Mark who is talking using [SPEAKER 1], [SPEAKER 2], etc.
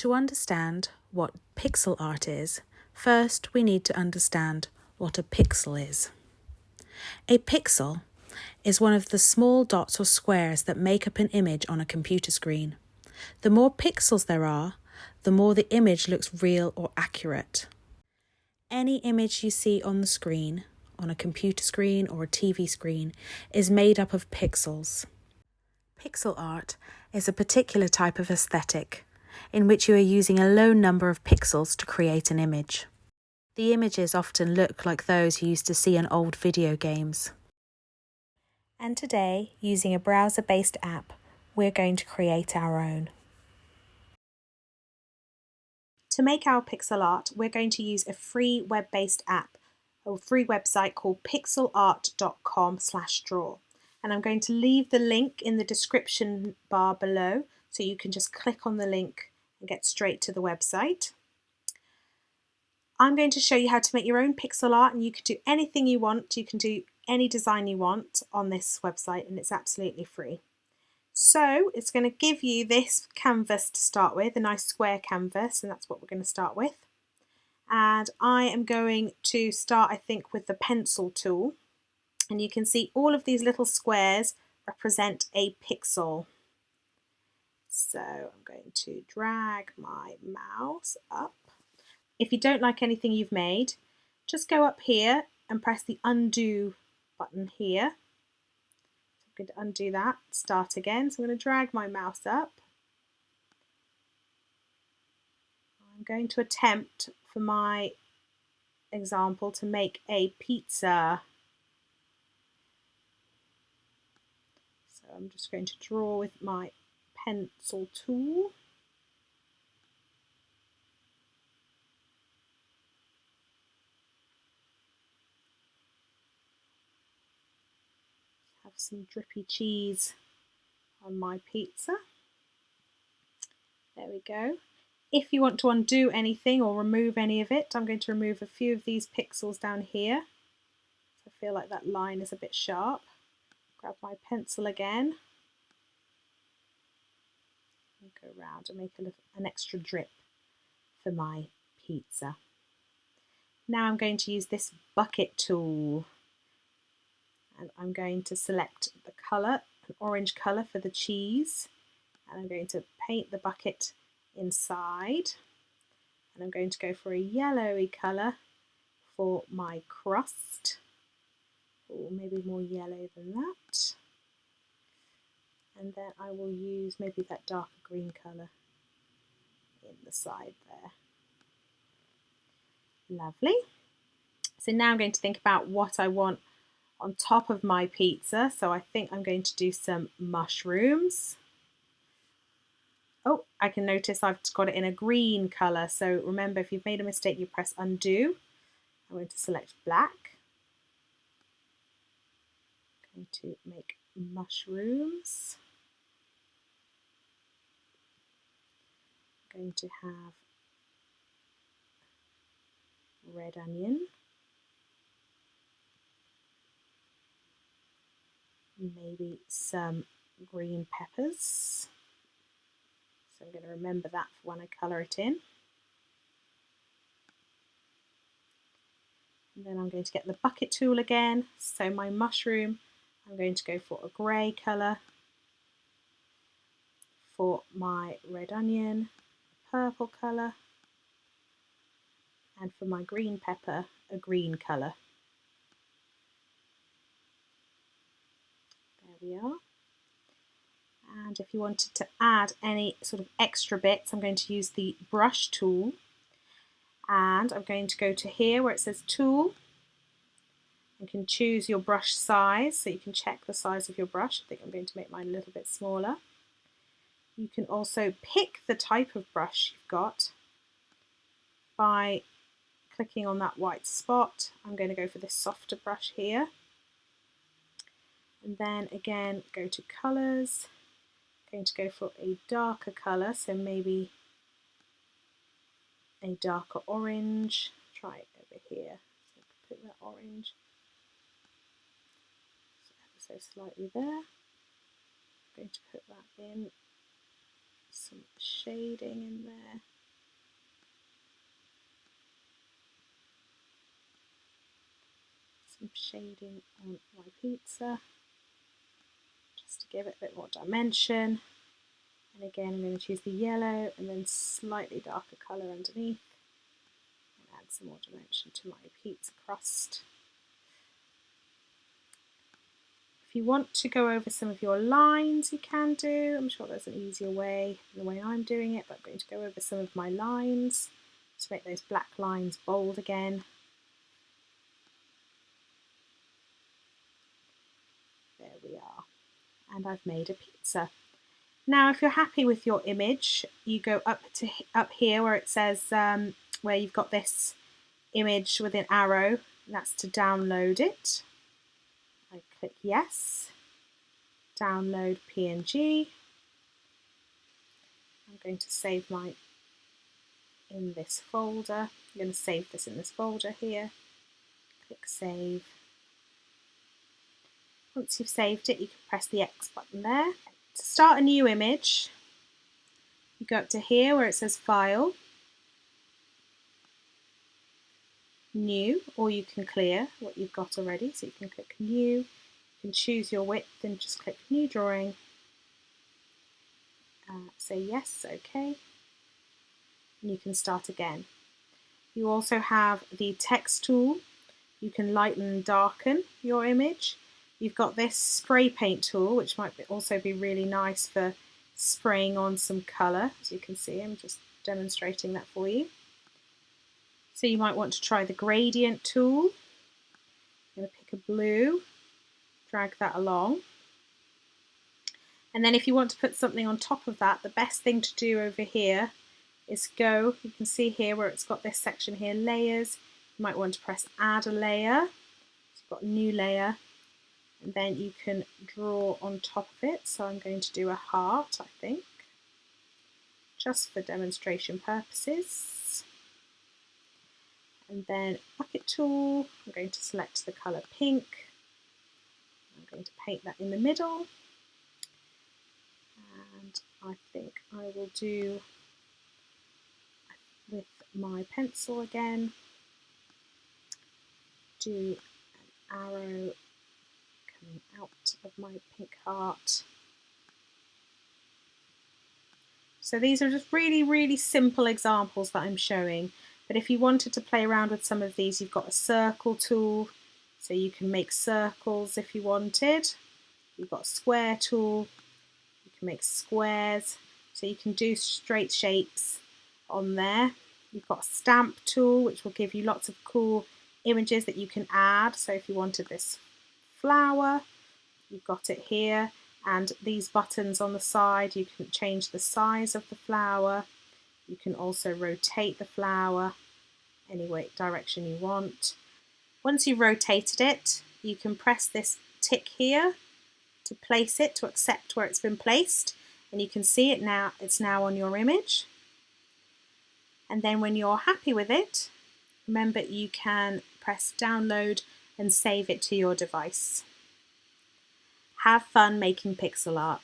[SPEAKER 1] To understand what pixel art is, first we need to understand what a pixel is. A pixel is one of the small dots or squares that make up an image on a computer screen. The more pixels there are, the more the image looks real or accurate. Any image you see on the screen, on a computer screen or a TV screen, is made up of pixels. Pixel art is a particular type of aesthetic in which you are using a low number of pixels to create an image. The images often look like those you used to see in old video games. And today, using a browser-based app, we're going to create our own. To make our pixel art, we're going to use a free web-based app, a free website called pixelart.com/draw. And I'm going to leave the link in the description bar below, so you can just click on the link and get straight to the website. I'm going to show you how to make your own pixel art, and you can do anything you want. You can do any design you want on this website, and it's absolutely free. So it's going to give you this canvas to start with, a nice square canvas, and that's what we're going to start with. And I am going to start, I think, with the pencil tool. And you can see all of these little squares represent a pixel. So I'm going to drag my mouse up. If you don't like anything you've made, just go up here and press the undo button here. I'm going to undo that, start again. So I'm going to drag my mouse up. I'm going to attempt for my example to make a pizza. So I'm just going to draw with my pencil tool. Have some drippy cheese on my pizza. There we go. If you want to undo anything or remove any of it, I'm going to remove a few of these pixels down here. So I feel like that line is a bit sharp. Grab my pencil again and go around and make an extra drip for my pizza. Now I'm going to use this bucket tool, and I'm going to select the colour, an orange colour for the cheese, and I'm going to paint the bucket inside, and I'm going to go for a yellowy colour for my crust, or maybe more yellow than that, and then I will use maybe that darker green colour in the side there. Lovely. So now I'm going to think about what I want on top of my pizza. So I think I'm going to do some mushrooms. Oh, I can notice I've got it in a green colour. So remember, if you've made a mistake, you press undo. I'm going to select black. I'm going to make mushrooms. I'm going to have red onion. Maybe some green peppers. So I'm going to remember that for when I colour it in. And then I'm going to get the bucket tool again. So my mushroom, I'm going to go for a grey colour. For my red onion, a purple colour. And for my green pepper, a green colour. There we are. And if you wanted to add any sort of extra bits, I'm going to use the brush tool. And I'm going to go to here where it says tool. You can choose your brush size, so you can check the size of your brush. I think I'm going to make mine a little bit smaller. You can also pick the type of brush you've got by clicking on that white spot. I'm going to go for this softer brush here. And then again, go to colours. I'm going to go for a darker colour, so maybe a darker orange. Try it over here. So put that orange so slightly there. I'm going to put that in, some shading in there. some shading on my pizza just to give it a bit more dimension. And again, I'm going to choose the yellow and then slightly darker colour underneath and add some more dimension to my pizza crust. If you want to go over some of your lines, you can do. I'm sure there's an easier way than the way I'm doing it, but I'm going to go over some of my lines to make those black lines bold again. There we are. And I've made a pizza. Now, if you're happy with your image, you go up here where it says where you've got this image with an arrow, and that's to download it. I click yes, download PNG. I'm going to save mine in this folder. I'm going to save this in this folder here. Click save. Once you've saved it, you can press the X button there. To start a new image, you go up to here where it says File, New, or you can clear what you've got already. So you can click New, you can choose your width and just click New Drawing. Say yes, OK, and you can start again. You also have the text tool. You can lighten and darken your image. You've got this spray paint tool, which might also be really nice for spraying on some colour. As you can see, I'm just demonstrating that for you. So you might want to try the gradient tool. I'm going to pick a blue, drag that along. And then if you want to put something on top of that, the best thing to do over here is you can see here where it's got this section here, layers. You might want to press add a layer. So you've got a new layer, and then you can draw on top of it. So I'm going to do a heart, I think, just for demonstration purposes. And then bucket tool, I'm going to select the colour pink. I'm going to paint that in the middle. And I think I will do with my pencil again, do an arrow coming out of my pink heart. So these are just really, really simple examples that I'm showing. But if you wanted to play around with some of these, you've got a circle tool, so you can make circles if you wanted. You've got a square tool, you can make squares, so you can do straight shapes on there. You've got a stamp tool, which will give you lots of cool images that you can add. So if you wanted this flower, you've got it here. And these buttons on the side, you can change the size of the flower. You can also rotate the flower any direction you want. Once you've rotated it, you can press this tick here to place it, to accept where it's been placed. And you can see it now, it's now on your image. And then when you're happy with it, remember you can press download and save it to your device. Have fun making pixel art.